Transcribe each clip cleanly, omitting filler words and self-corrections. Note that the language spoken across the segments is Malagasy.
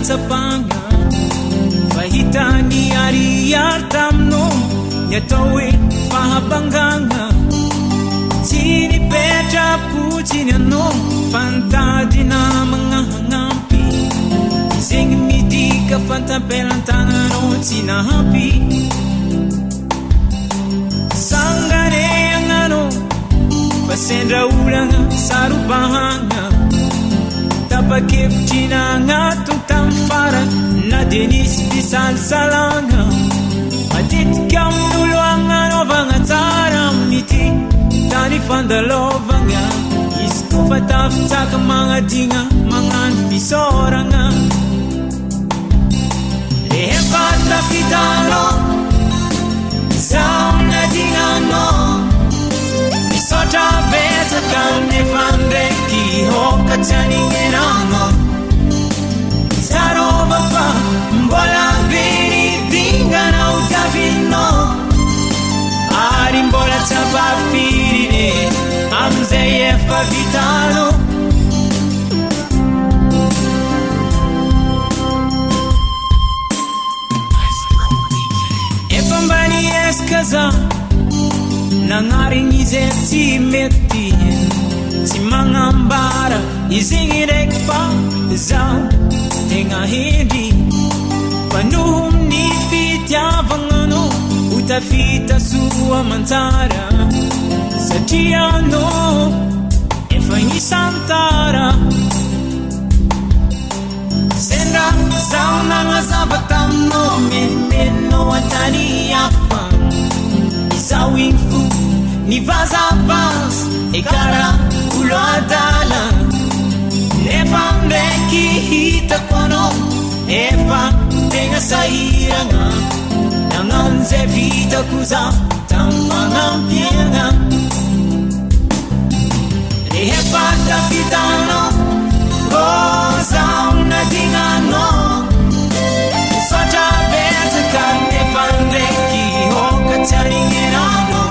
nahatsapanga fahitany ariary taminao yatao hoe fahabangagna tsy nipetrapotsiny anao fantadina magnahagnampy zegny midika fantampelantagnanao tsy nahampy sangane agnanao fa sendra olagna sarobahagna tapakevitrina agnatony tamy fara na de nisy fisalisalagna matetika amin'olo agnanovagna tsara amin'ity tany fandalovagna izy kofa tafitsaka magnadigna magnano fisoragna rehefa tafitanao zaho nadignanao misaotra betsaka nefa ndraiky hokatry anigneranao zarova fa mbola beridinganao davinao ary mbola tsapafirine amizay efa vitanao efa mbany eska za nagnarigny izy tsy mety tsy magnambara izigny ndraiky fa zaho tegna hendry fa noho amin'ny fitiavagnanao ho tafita soa mantsara satria anao efa nisantara sendra zaho nagnazava taminao menomenao antany hafa izaho igny fo nivazavaza e kara olo adala nefa ndraiky hitako anao efa tegna sahiragna nagnano zay vitako zaho tamy magnampiagna rehefa tafitanao zaho nadignanao misaotra betsaka nefa ndraiky hokatry anigneranao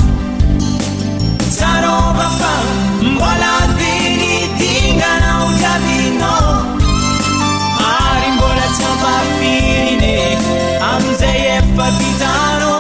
zarova fa mbola beridinganao davinao ary mbola tsy ampafirine amizay efa vitanao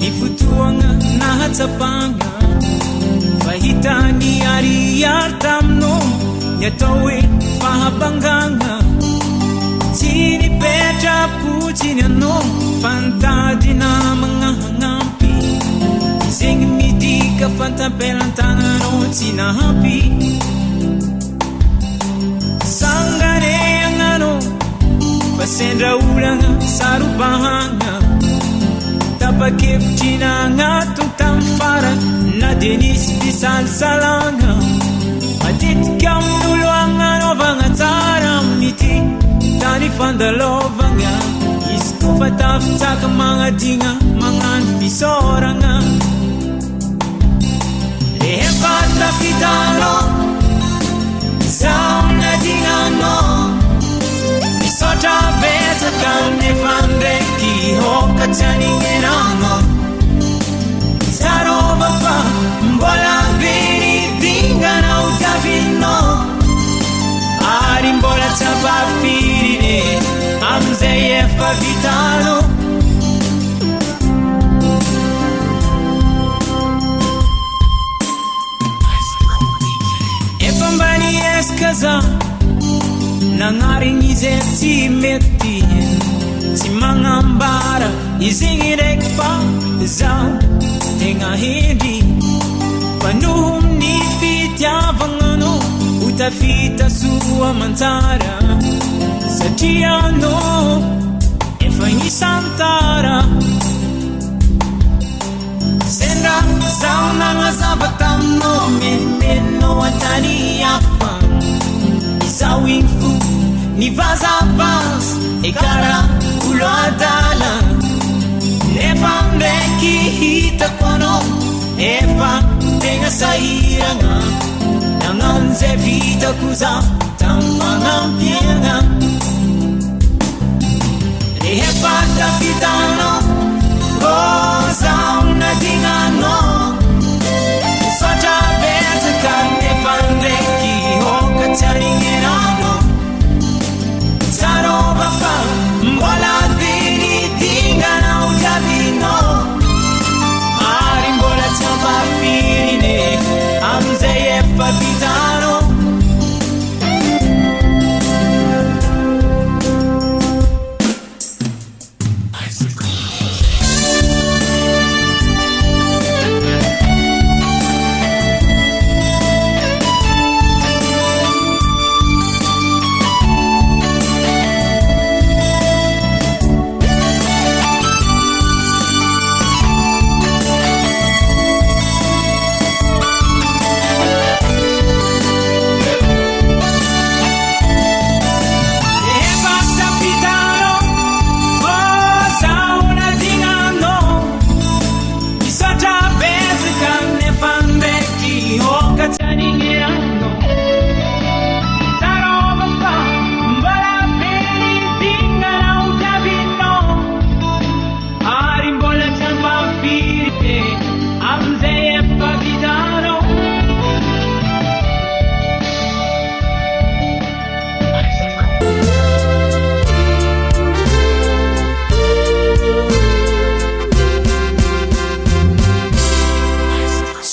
nifutuanga nahatsapanga fahitany ariary taminao yatao hoe fahabangagna tsy nipetrapotsiny anao fantadina magnahagnampy zegny midika fantampelantagnanao tsy nahampy sangane agnanao fa sendra olagna sarobahagna tapakevitrina agnatony tamy fara na de nisy fisalisalagna matetika amin'olo agnanovagna tsara amin'ity tany fandalovagna izy kofa tafitsaka magnadigna magnano fisoragna rehefa tafitanao zaho nadignanao misaotra betsaka nefa ndraiky hokatry anigneranao zarova fa mbola beridinganao davinao ary mbola tsy ampafirine amizay efa vitanao. Efa mbany esika za nagnarigny izy tsy mety, tsy magnambara izigny ndraiky fa za tegna hendry, fa noho ny fitiavagnano ho tafita soa amantsara, satria anao efa nisantara. Sendra zaho nagnazava taminao, menomenao antany hafa, izaho igny fo nivazavaza e kara olo adala, nefa ndraiky hitako anao efa tegna sahiragna, nagnano zay vitako za tamin'ny magnampiagna. Rehefa tafitanao zaho nadignanao, sotra betsaka nefa ndraiky hoka tsy arignenanao, tsarova fa mbola dinidinganao javinao, ary mbola tsy ampafirine amizay efa vitanao.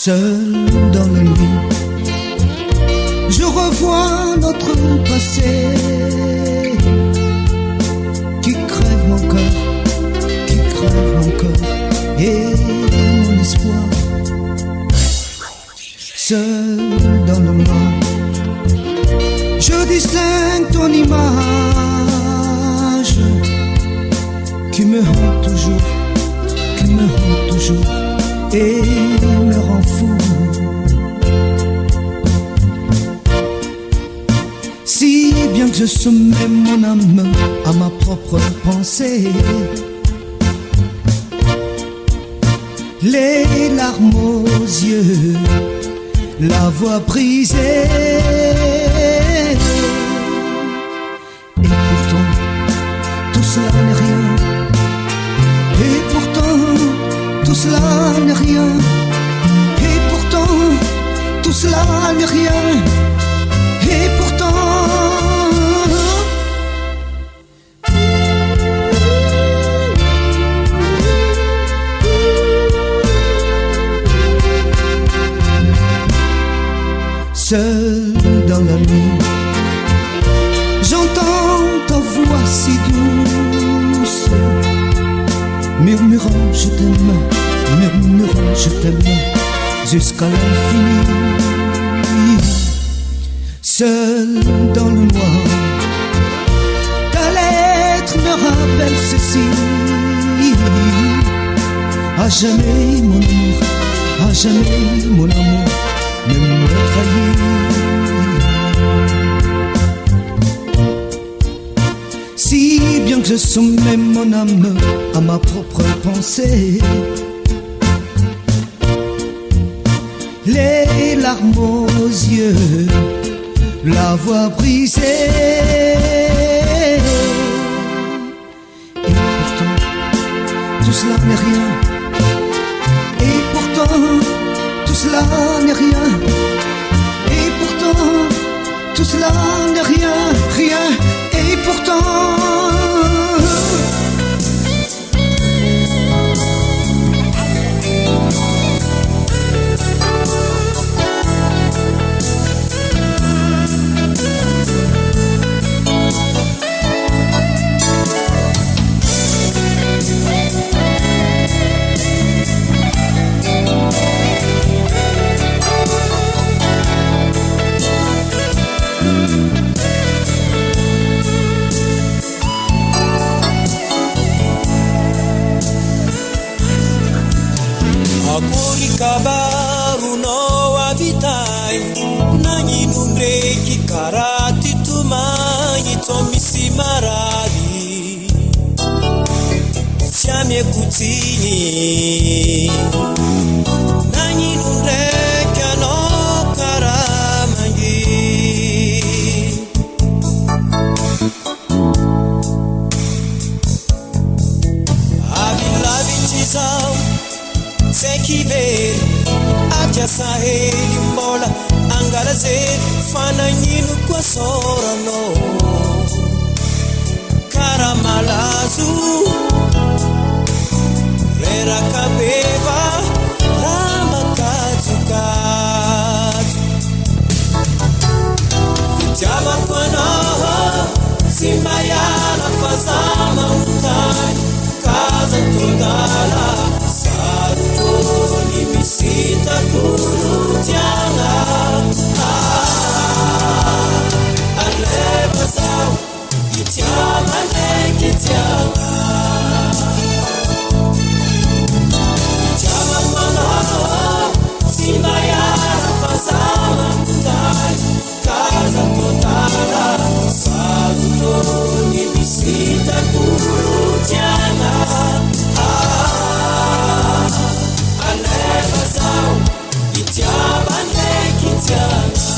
Seul dans la nuit, je revois notre passé qui crève mon cœur, qui crève mon cœur et mon espoir. Seul dans le noir, je distingue ton image qui me hante toujours, qui me hante toujours et me rend fou. Si bien que je soumets mon âme à ma propre pensée, les larmes aux yeux, la voix brisée, et pourtant tout cela n'est rien, et pourtant tout cela n'est rien, et pourtant tout cela n'est rien, et pourtant seul dans la nuit, j'entends ta voix si douce, murmurant je t'aime, murmurant je t'aime jusqu'à l'infini. Seul dans le noir, ta lettre me rappelle ceci. À jamais mon amour, à jamais mon amour, ne me trahis. Si bien que je soumets mon âme à ma propre pensée, les larmes aux yeux, la voix brisée, et pourtant tout cela n'est rien, et pourtant tout cela n'est rien, et pourtant tout cela n'est rien, rien, et pourtant kabaru no avitai nanyi nundreki karati tumanyi tomisi maradi fiamie kutini nanyi nundreki no karamangi avilavi chizao sekiveri aja saheli mbola angara zetu fananyinu kwa sorano karamalazu rera kabeva rama katukatu fitama kwanaha simbayala fazama mutani kaza tondala sarutoni misita kurutiana aleva zao itiama nekitiana itiama mwana simbayala fazama mutani kaza tondala sarutoni misita kurutiana aleva zao itiama nekitiana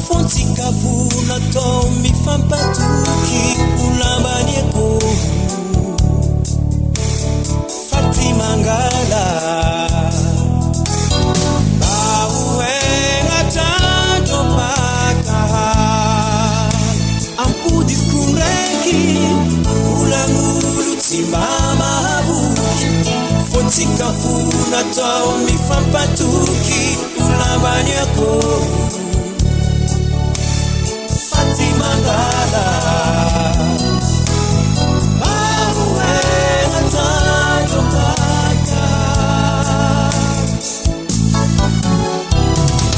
Fontikavuna tomi fampatuki ulambanieko Fatima Ngala Bahuenga tanto paka Ampudi kunreki ulangulu timama habuki Fontikavuna tomi fampatuki ulambanieko Fatima Ngala Bahuenga tanto paka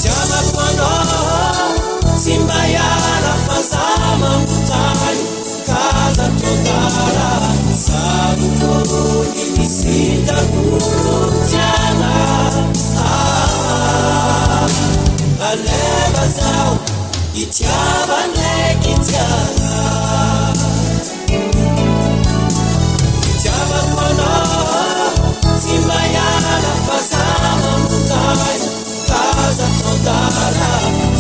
Jama kwano simbayala fazama mutani kaza tondala sabukoni misita kurutiana aleva zao itiaba nekitiana itiaba kwana simbayala fazama mutani kaza tondala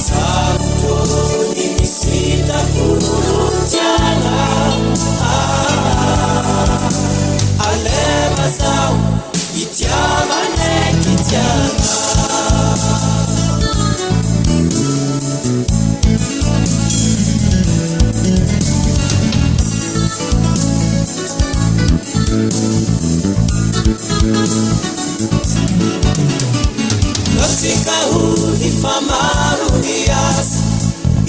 sabutoni misita kurutiana aleva zao itiaba nekitiana Notika hudi famaru nias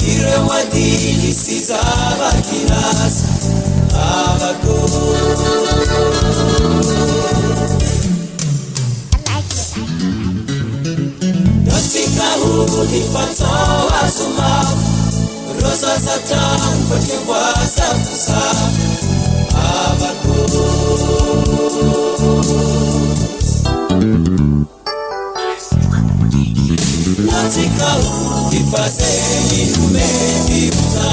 Ire wadili sizaba kinas Abago Notika hudi fatawa sumafu Rosa satan fote wasa fusa Abago Natika ukifazeni umetibuza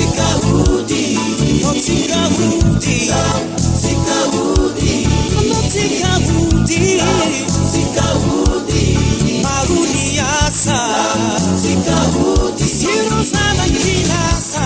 Sikahudi Sikahudi Marunias sa Siro sana kila sa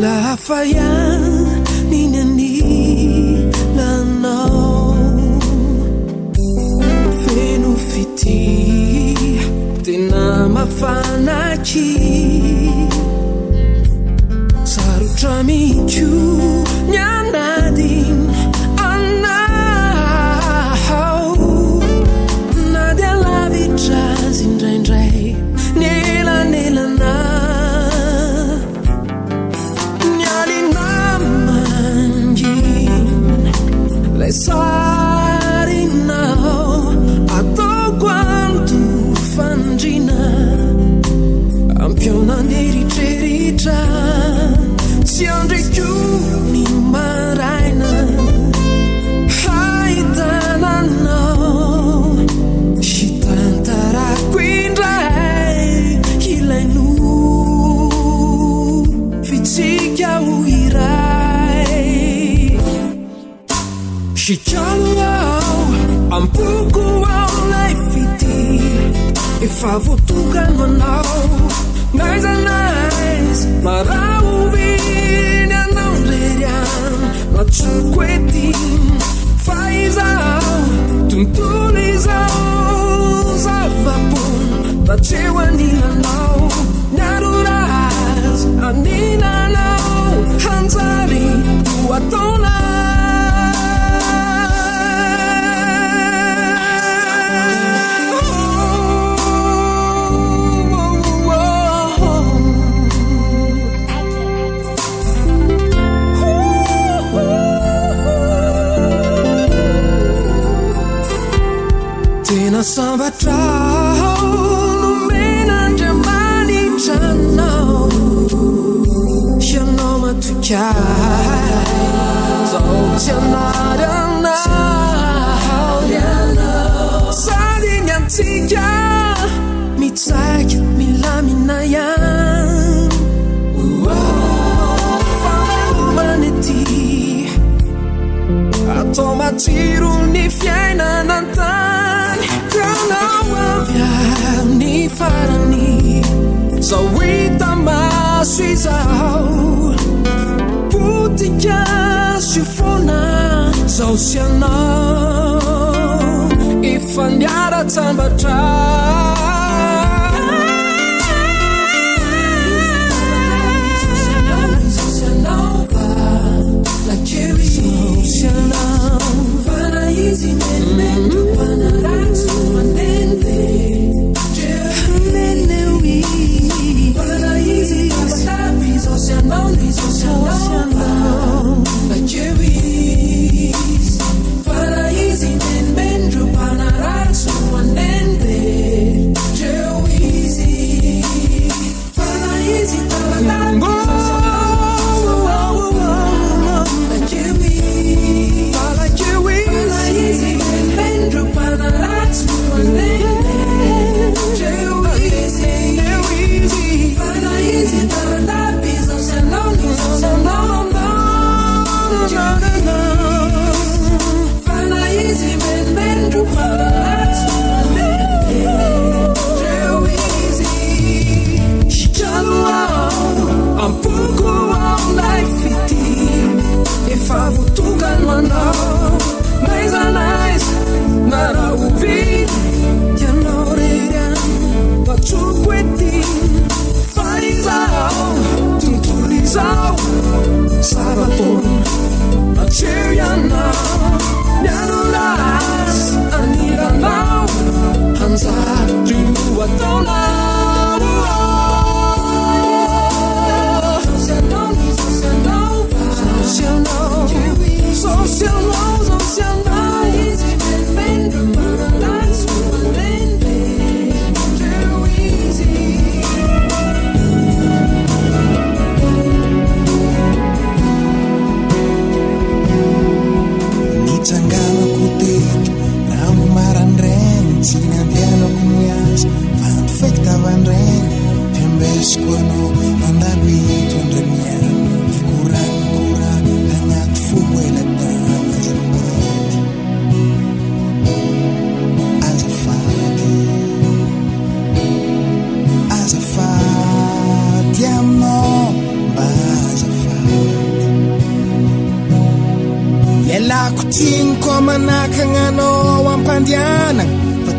Lafaya ni nani mafanaki sarotra mihitsy mianadiny anao na dia lavitra azy indraindray nelanelana nialina mangina lay sarinao ataoko anto fandrina ampiona neritreritra tsy andraiko ny maraina haitananao hitantarako indray ilaino fitsika ho iray hikalo ao ampoko ao lay fity efa voatokano anao naiza naiza marahoviny anao ndreriany matsoko etiny fa izao tontolo izao zavapony vatseo anilanao niarorazy aninanao hanjary ho ataona sambatrao nomenandriamanitranao ianao matokay zao tsy anary anao sady ny antsika mitsaika milamina ihany fanaovana ety atao matsiro ny fiainanantany kanao avyany farany zao hita maso izao potika sy fona zao sy anao efa niara-tsambatra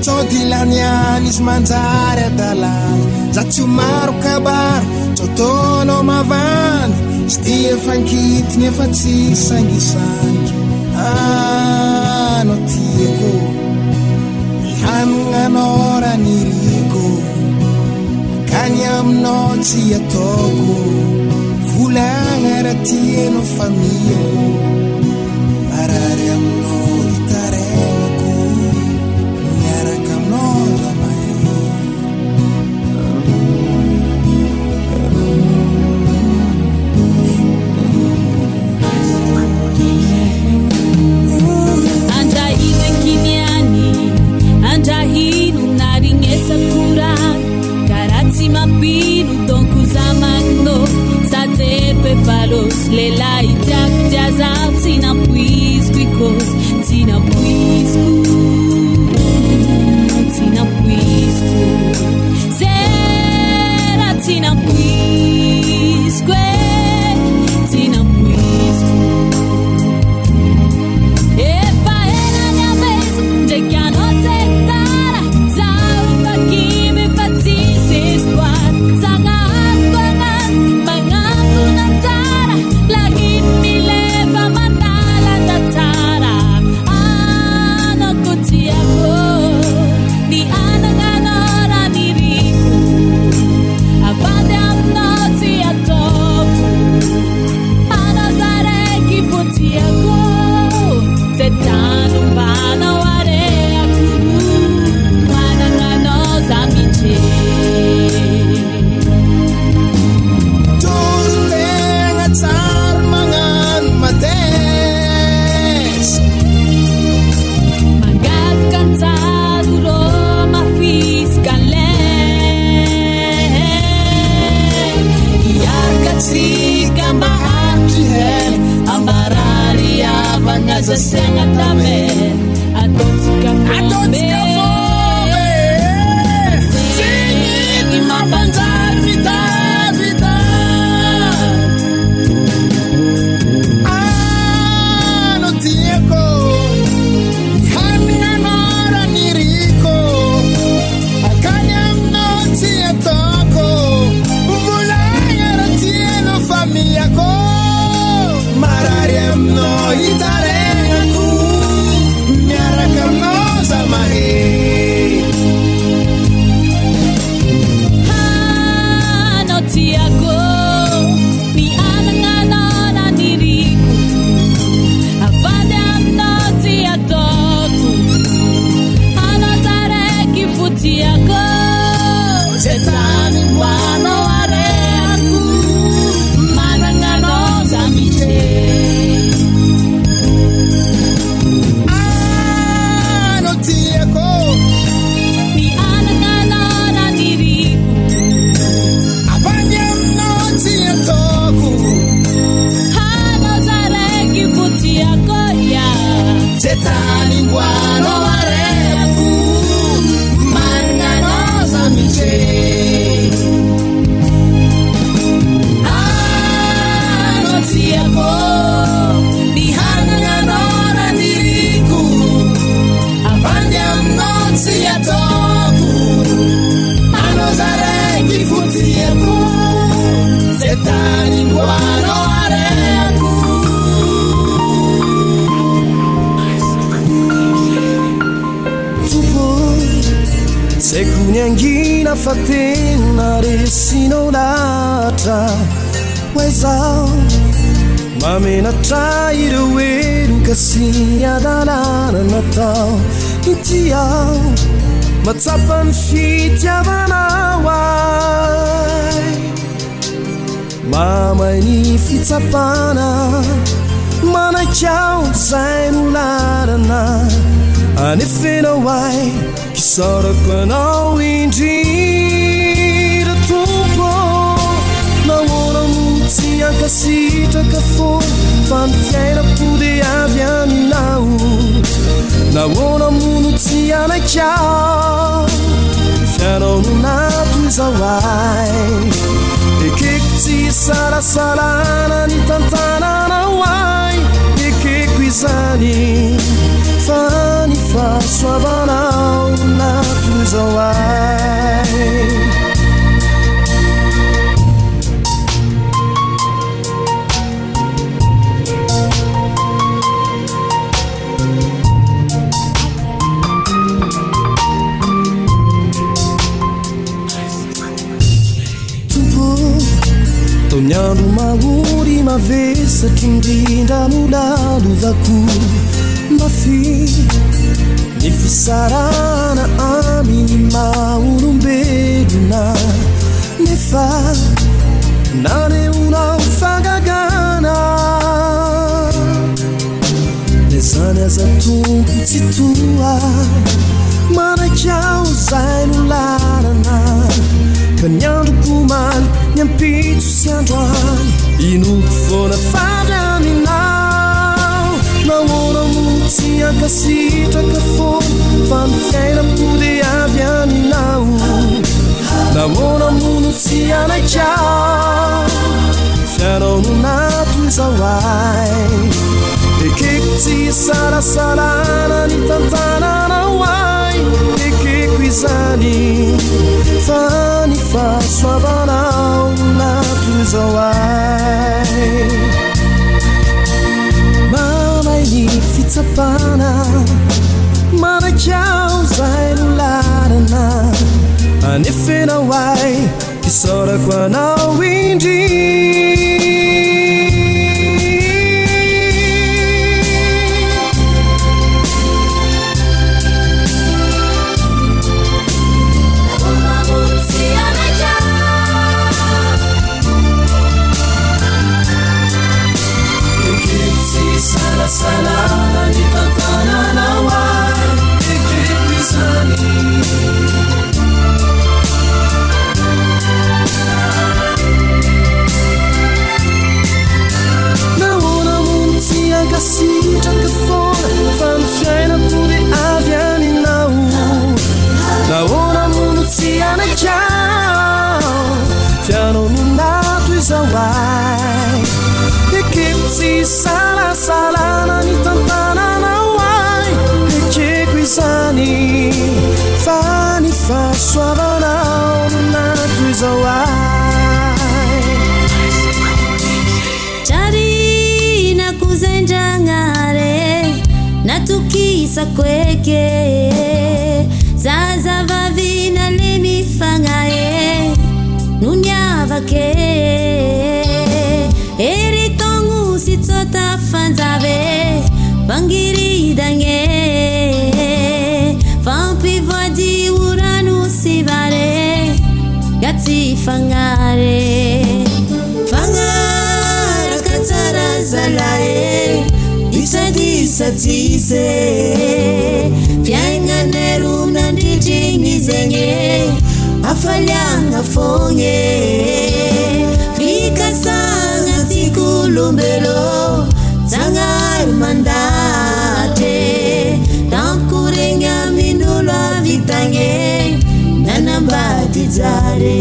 Dilanian is manzare dalan Zatsumaro kabar Totono mavan Stia fankit nefa tsy sangisangi no tieko Ihanonganora niriko Kany aminao tsy ataoko Volagna raha tieno famiako Marary aminao itaregnako Miaraka aminao Mapino donku zamano satepe falos lela itiak jazab tina puisku ikos tina puisku sera tina puisku e faena mia vez de que anoche tara zau fakime fatisi squad sangat banget bangat natara lagi mileva mandala tatara anakku tiako di anak-anak diriku abade amnoti atop anazareki fotiako setanu bana ware aku manangano zamiche Tenga tsar mangan mades Mangat cansado ma fiscale Iarkatsi kambahan jihel Ambarari abangaza senga tame Atotsika fombe Singit mapanzar vita Ano tieko Ihanonganora niriko Akanyam no tiatoko Vulanga ratieno famiyako Marariam no itarenaku Miarakam no zamahe Ano tiago ni anang-anak diriku Avade amnoti atoku Anazareki futiako Setani buano are aku manangano zamiche Ano tieko ni anang-anak diriku Abanyam no tiatoku Anazareki futiako ya Setani buano areku Mangano zamiche Ano tieko Dihanonganora diriku Abanyam no tiatoku Ano zareki futieku Setani buano areku Sekunyangina fatena resino lata Wezao Mamena traire weru kasinya dalana natao Intiao Matsapan fitya vanawai Mama ni fitsapana Mana chao zainu larana Anefena wai Kisara panau indira tumpo Naona mutsi akasitra kafo Fanfiaina pode avy aminao Naona munutsi anakao Fianao no nato izao ai Ekeko tsy salasalana ny tantananao ai Ekeko izany fa ny fahasoavanao na Nyandro mahory mavesatry indrindra no lalovako mafy ny fisarana aminy maha-olombelona nefa naneonao fagagana le zany aza tompo tsy toa manakao zay no lalana ka ny androko maly ny ampitso sy androany inoko foana fady aminao nahoana mono tsy ankasitraka foana fa ny fiainam-pody avy aminao nahoana mono tsy anakao fianao no nato izao ay ekeko tsy sarasalana ny tantananao ay ekeko izany fa ny fahasoavanao no nato izao ay manay ny fitsapana manakao zay no lalana anefenao ay isorako anao indry salana ni tantanana ay ekeko izany nahoana mono tsy ankasitraka foana fa ny fiainam-pody avy aminao nahoana mono tsy anakao fianao no nato izao ay ekeko tsy salasalana ny tantananao ay ekeko izany fa ny fahasoavanao no nato izao ay Jarina kuzendragnare natukisako eke zazavavina leny fagnae noniavake eritogno sy tsota fanjave vangiridagné fampivoady orano sy vare gatsy fagnare fagnaraka tsara zalae isadisatsise fiaignanero nandritriny zegny afaliagna fogny fikasagna sikolombelo zangar mandate tankoregny amin'olo avitagny nanambady jare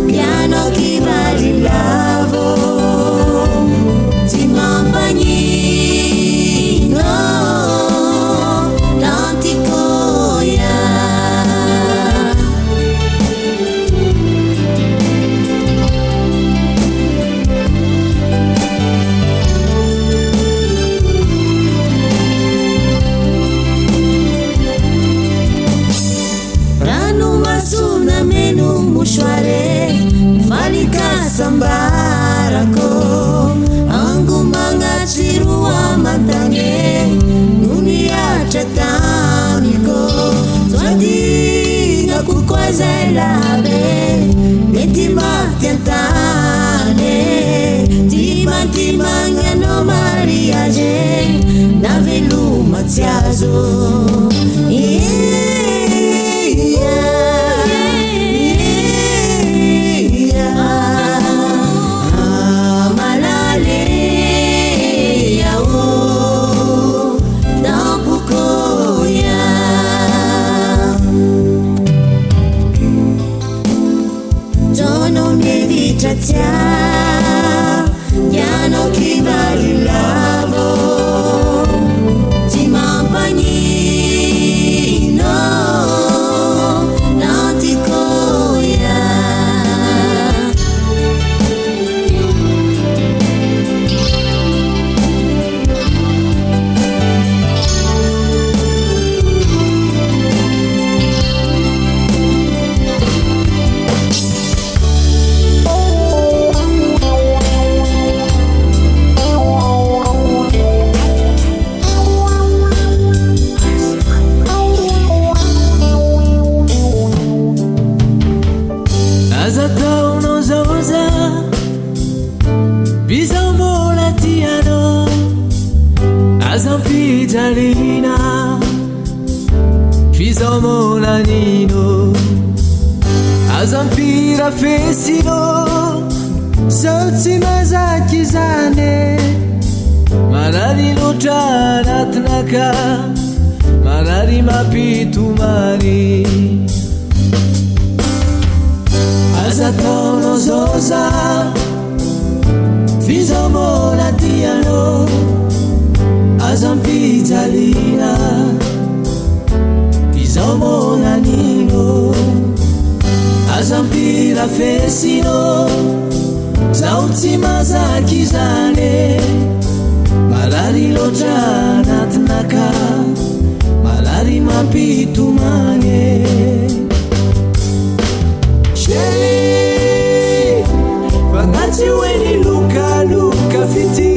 piano chi barilavo ti mampagnino tanti coia rano masuna menu fizomona nino azampira fesino zao tsy mazaky zane manary loatra anatinaka manary mampitomany aza taonao zao za fizomona tianao azampijalina fizomona nino azampira fesino zao tsy mazaky zane marary loatra anatinaka marary mampitomane Chérie, fanaty oeny lokaloka fity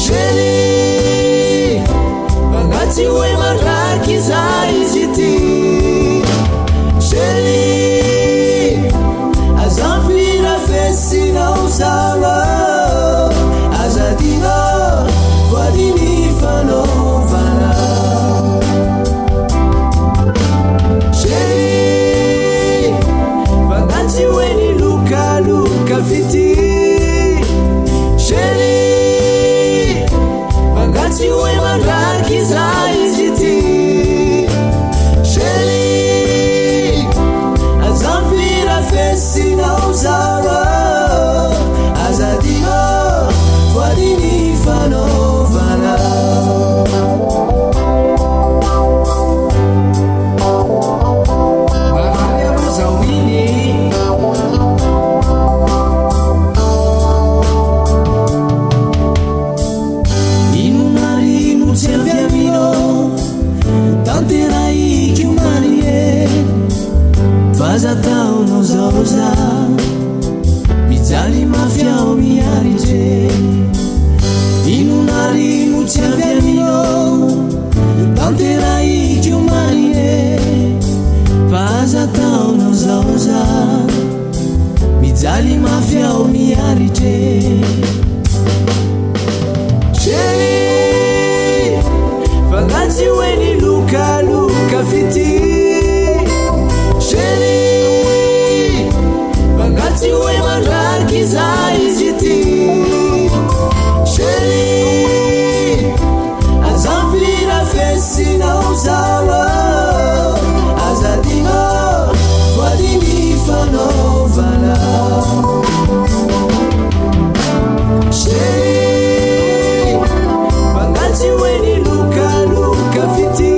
Chérie, fanaty oe maraky za izy ty Chérie, azampira fesinao zala azadina voadiny fanaovana Chérie, fanaty oeny lokaloka fity Chérie, fanaty oe maraky za izy ty Chérie, azampira fesinao zala azadina voadiny fanaovana marary aro zao iny inonarino tsy ampiaminao tanteraiky omarine faza taonao zao za mijaly mafiao miaritry inonarino tsy ampiaminao tanteraiky omarine faza taonao zao za mijaly mafiao miaritry Chérie, fanaty oeny lokaloka fity Chérie, fanaty oe maraky za izy ty Chérie, azampira fesinao zala azadina voadiny fanaovana Chérie, fanaty oeny lokaloka fity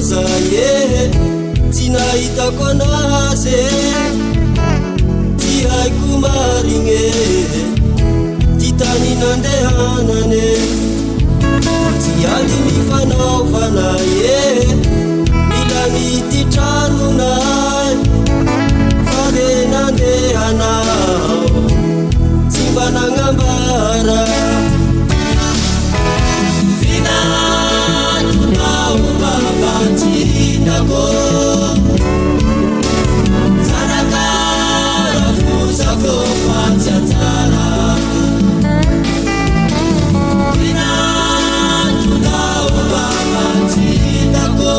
zaye tsy nahitako anazy tsy haiko marigny ty tany nandehanany tsy aly ny fanaovana mila mity tranonay fa le nandehanao tsy mba nagnambara vinantonao babatsinako zanakara fosako fatsiatsara vinantonao babatsinako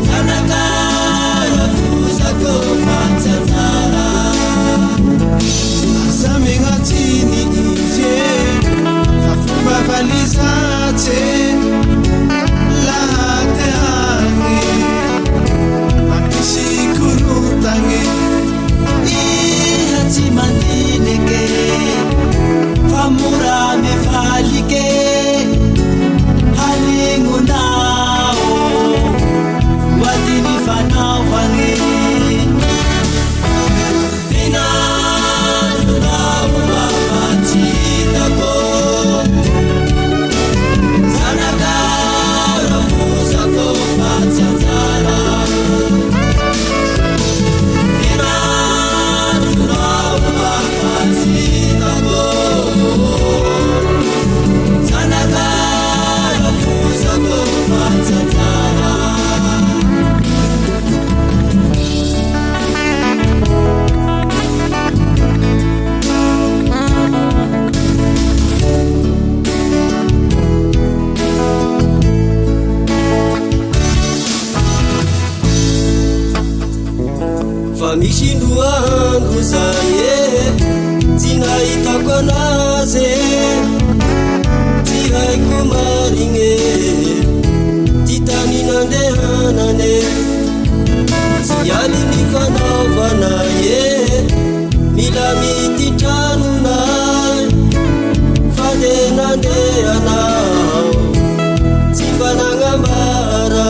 zanakara fosako fatsiatsara Zamengatini izie Fafumba valizace Lahate hangi Makisi kurutangi Ihati mandineke Famura me falike Halingunao Wadini fanao vangi misy ndoandro zaye tsy nahitako anazy tsy haiko marigny ty tany nandehanany tsy aly ny fanaovana mila mity tranonay fa le nandehanao tsy mba nagnambara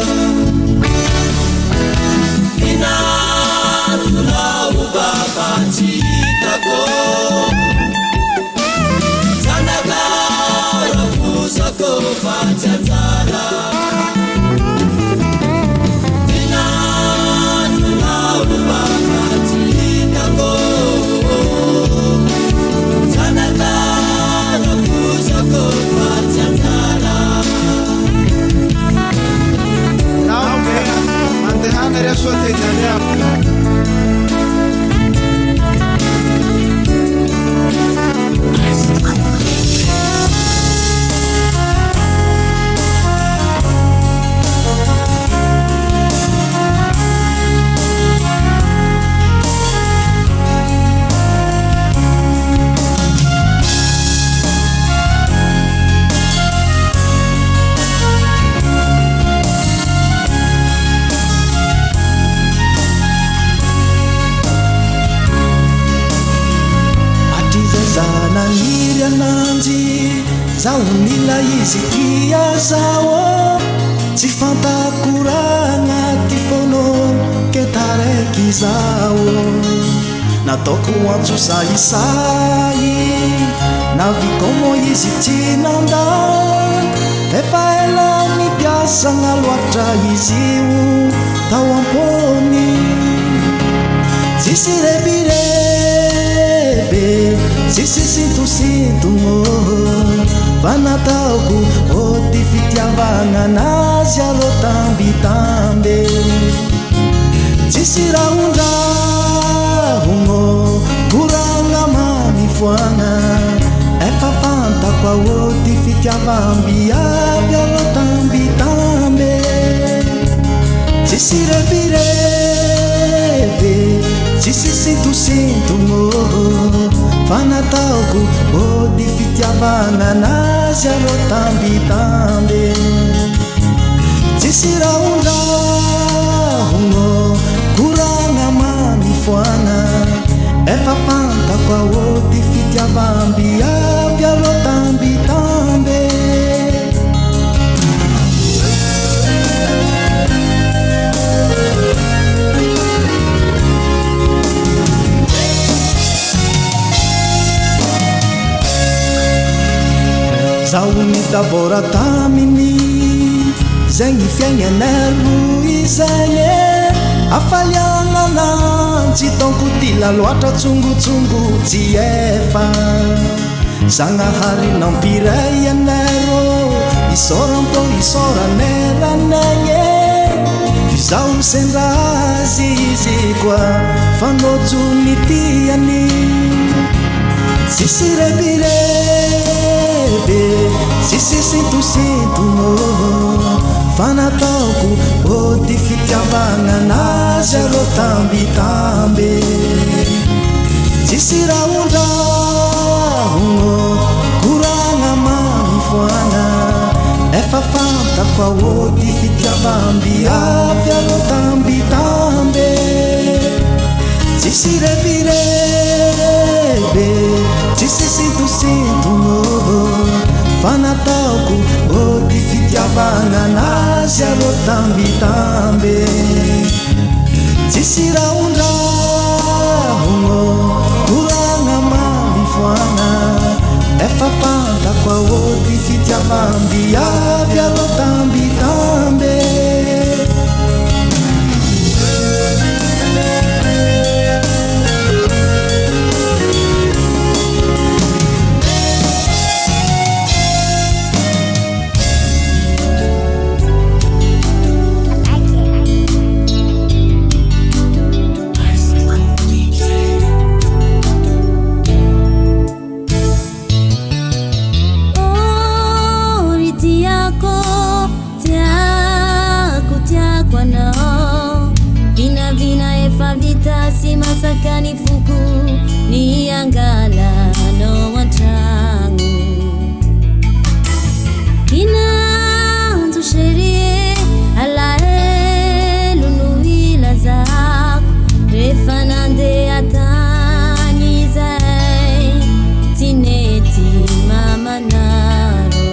babatsinako zanakara fosako fatsiatsara vinantonao babatsinako zanakara fosako fatsiatsara Naoke Mandehana reso te italiano Zao nila izy kia zao tsy fantakorana ty fono ketareky zao nataoko antso saisay navikomo izy tsy nanda efa ela mipiasa gnaloatra izy io tao ampony tsisy repirebe tsisy sintosintono vanataoko ty fitiavagna anazy alo tambitambe tsisy rahondrahono koragna mamifoagna efa fantako ao ty fitiavambiavy alo tambitambe tsisy repirebe tsisy sintosintono vanataoko ty fitiavagna anazy alo tambitambe tsisy rahondrahono koragna mamifoagna efa fantako ao ty fitiavambiavy alo tambitambe zaho nitabora taminy zay ny fiaignanay roy izagny afalianana tsy taoko tila loatra tsongotsongo tsy efa Zagnahary nampiray anay rô isorampo isoranay ranagny Fizao sendrazy izy koa fanojy ny tiany Sisi repirebe Sisi sintosintono Fanataoko ody fitiavagna anazy arô tambitambe Sisi raondrahono koragna manifoana Efa fantako ody fitiavamby avy arô tambitambe Sisi repirebe Sisi sintosintono Fanataoko ody fitiavagna anazy arô tambitambe Sisi raondrahono koragna manifoana Efa fantako ody fitiavamby avy arô tambitambe Masakani fuku ni angala no wachangu Kinantu sherie alae lunuila zako Refanande atani zai Tineti mama naro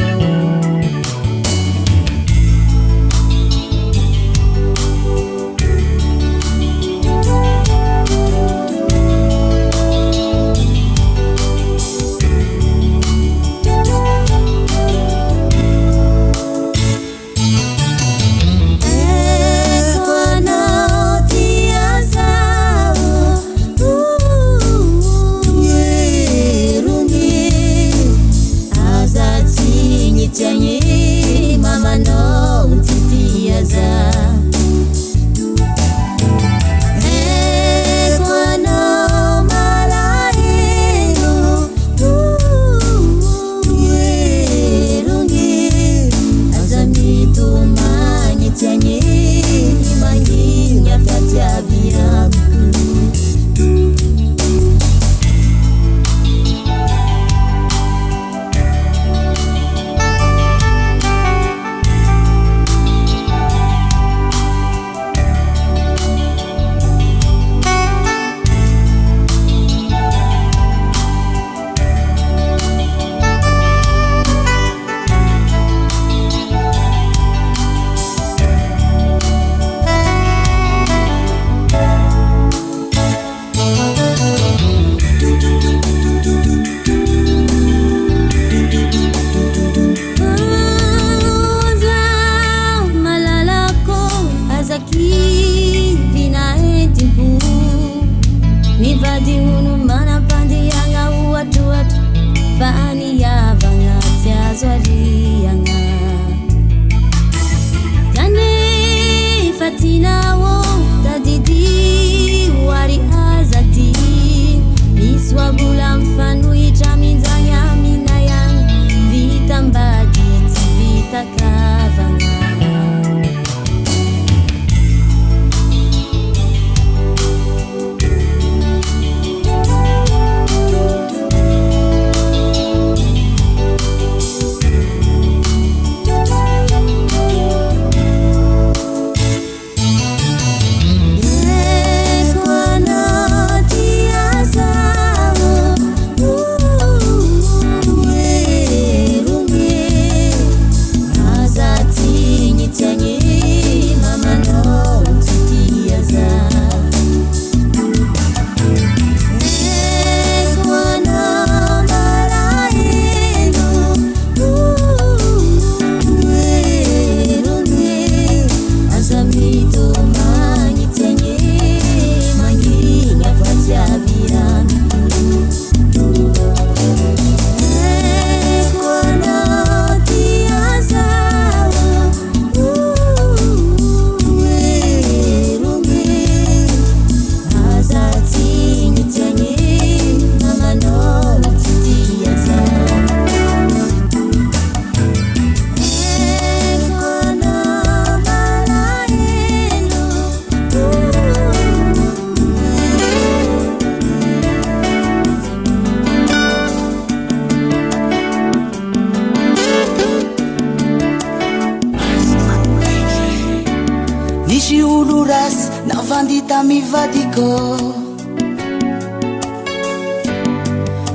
vandita mivadiko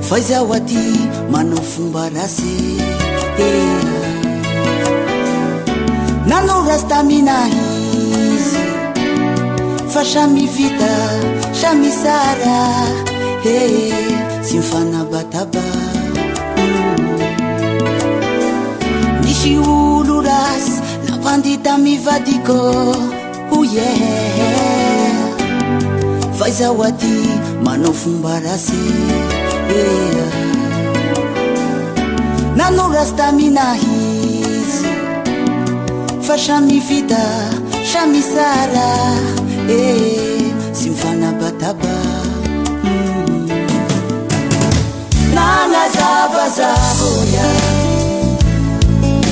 faizaho aty manao fomba rasy nanao rastamina izy fa samy vita samy sara sy mifanabataba nisy olo rasy navandita mivadiko faizaho aty manao fomba rasy nanao rastamina izy fa samy vita samy sara sy mifanabataba nanazavazahoya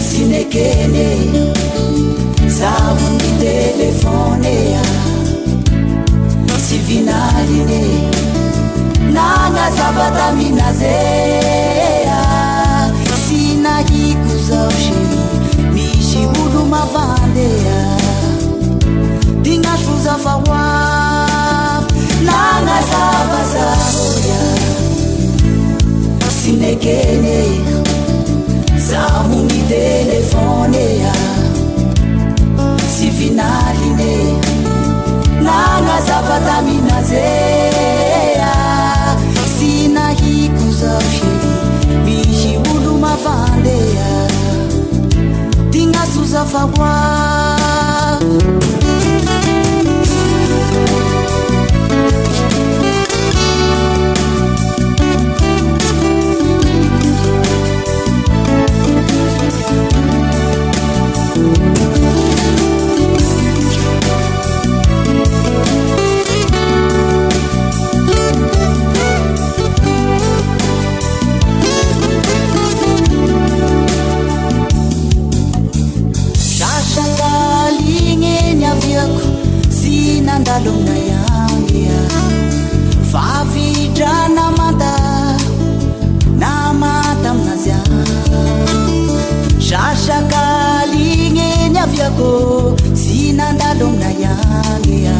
sy nekene zaho ny telefonea sy vinaline nanazavataminazea sy nahiko zao sheri misy olo mavandea dignaso zafahoaf nanazavazahoya sy nekene zaho ny telefonea sy vinaline nanazavataminazea sy nahiko zao sheri misy olo mavandea dignaso zafahoaf nandalonayangea favitra namata aminazia shashakaligny aviako sy nandalonayangea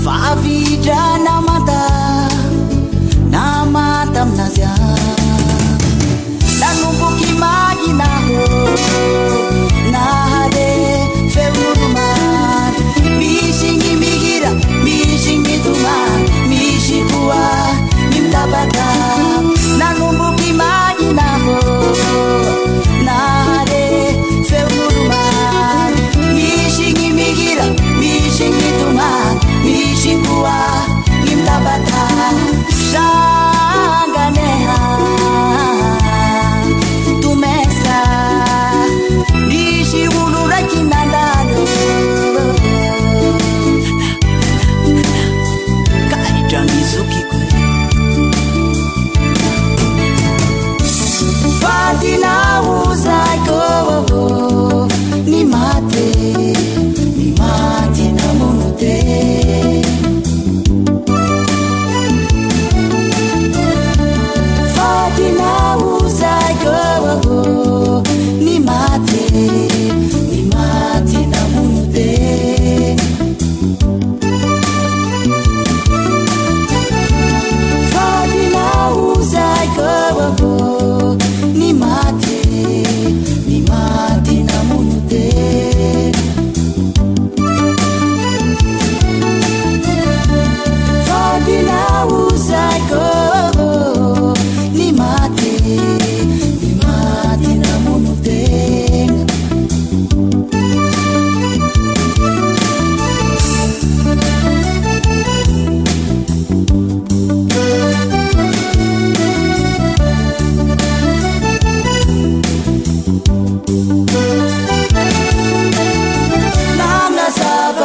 favitra namata aminazia nanomboky maginaho nahare feurumary misy gny mihira misy gny tomany misy koa ny mitabata nanomboky maginaho nahare feurumary misy gny mihira misy gny tomany misy koa ny mitabata sanganeha tumesa nisy olo raiky nandalo kaidranizokiko fatinaozaiko ni mate namono te fatinaozaiko ni mate namono te fatinaozaiko ni mate namono te fatinaozaiko ni mate namono te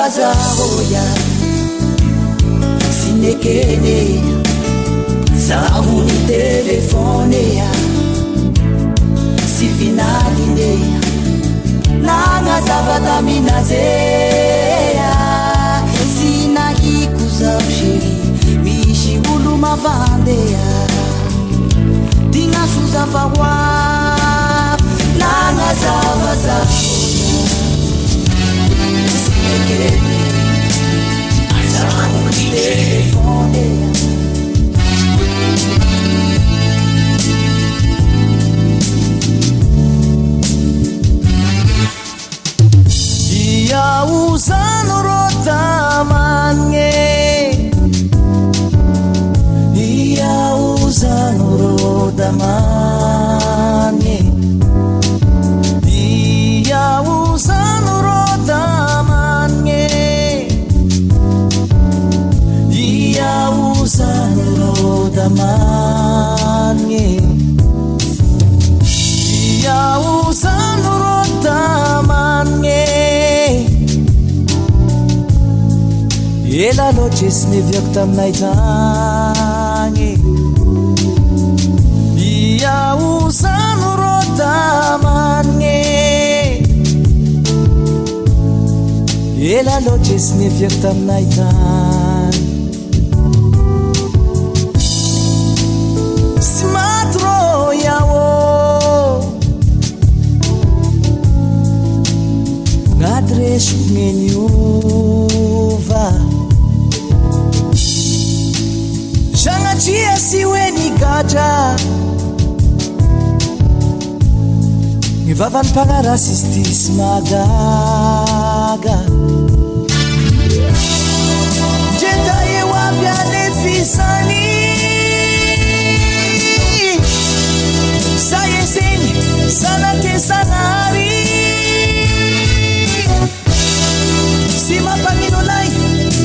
zahoya sinekene zaho ny telefonea sy vinalinea nanazavataminazea sy nahiko zao sheri misy olo mavandea dignaso zafahoaf nanazavazahoya sinekene Ia usano rotamane, ia usano rotamane, ia usano rotamane, ia usano rotamane, ia usano rotamane. Ela loatra sy neviako taminay tagny, ia usano rotamane. Ela loatra sy neviako taminay tagny, sy maty rô iaho gnady resoko gneniova. Sanatria sy hoe nigadra ny vavan'ny mpagnarasy izy ty sy magaga, ndrenda eo aby alefisany saeseny sanatesanary sy mampagnino lay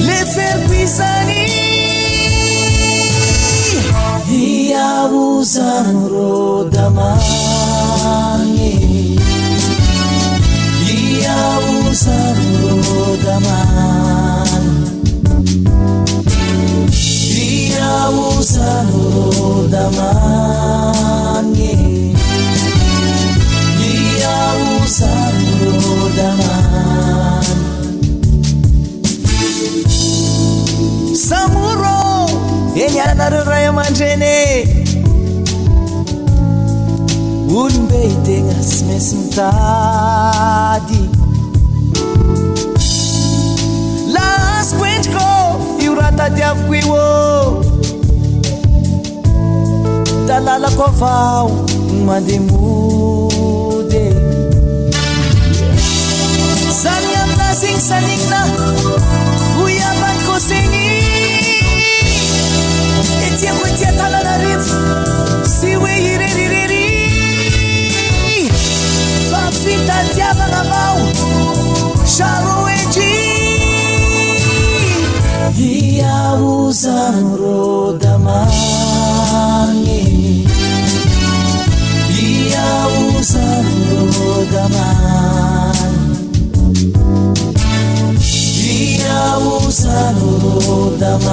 le ferkuisany. Ia usano rodamane, ia usano rodamane, ia usano rodamane, ia usano rodamane. Samuro eny anareo ray aman-dreny, olombe itegna sy maintsy mitady. Lasiko endriko io raha tadiaviko io, da lalako avao mandeha mody. Zany aminazy igny sanignina ho iabaniko segny, etiako etya Tananarivo sy hoe irerirery, fa fitadiavana avao saro etry. Ia usano rodamane, ia usano rodamane, ia usano rodamane,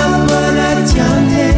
Agora te amei.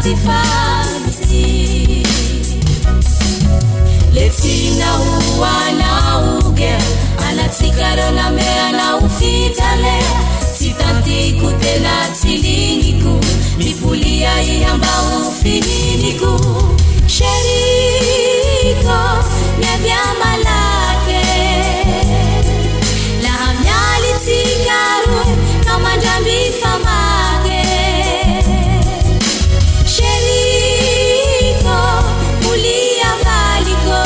tifanisi letina huwa na uge anatikaro na mea na ufitale sitanti kutena tilingiku mipulia ihamba ufininiku sheriko nyavya malake la hamyali tikaru kama jambi famake sheriko mulia valiko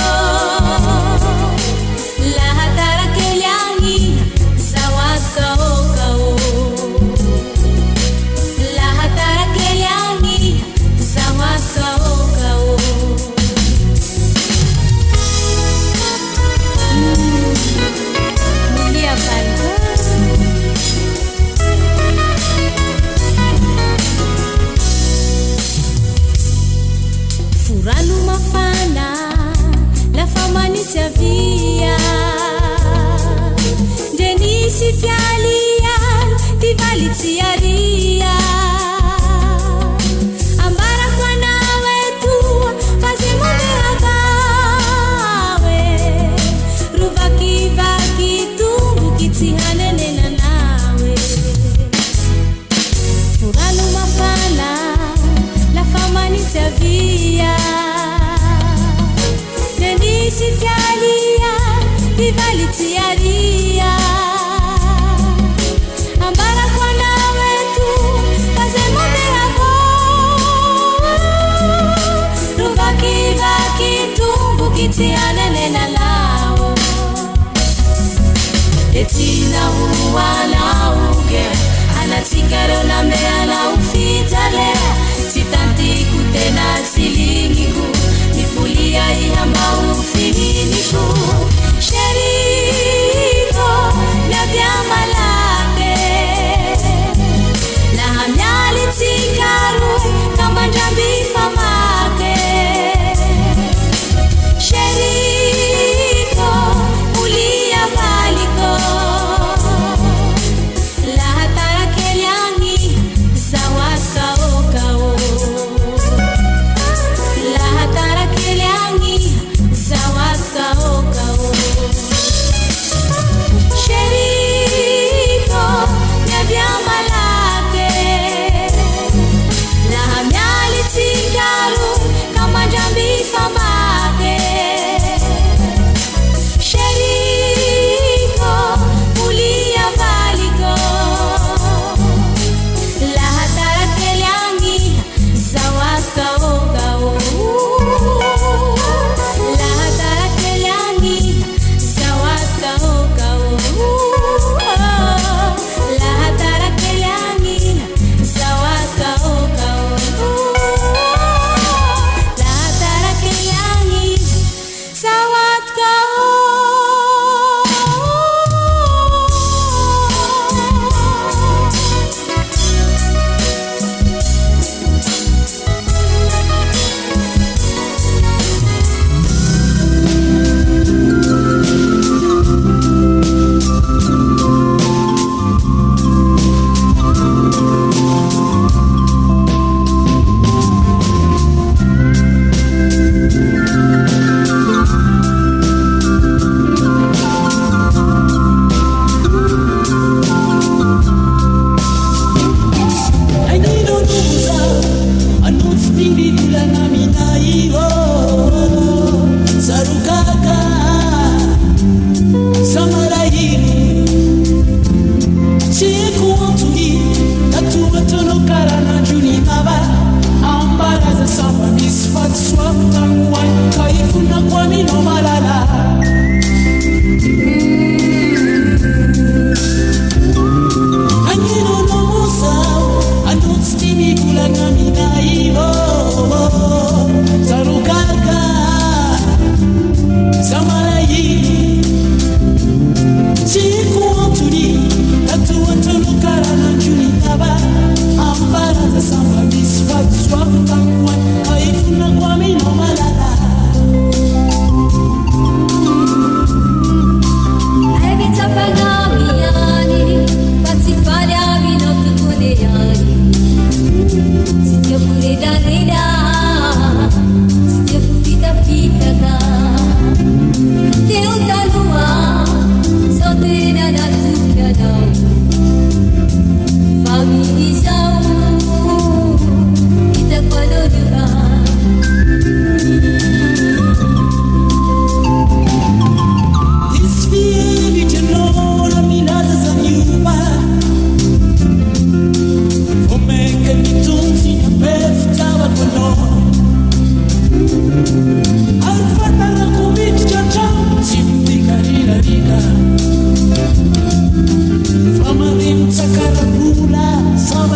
la hatara kelyangi sawa saokao la hatara kelyangi sawa saokao mulia valiko furanu mafana la famani via denisi fialia divalitiaria ambara kwa nawe tu fazimubehavawe ruvakivaki tungu kitihanenena nawe furanu mafana la famani via denisi fialia divalitiaria ambara kwa nawe tu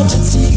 ohatratsika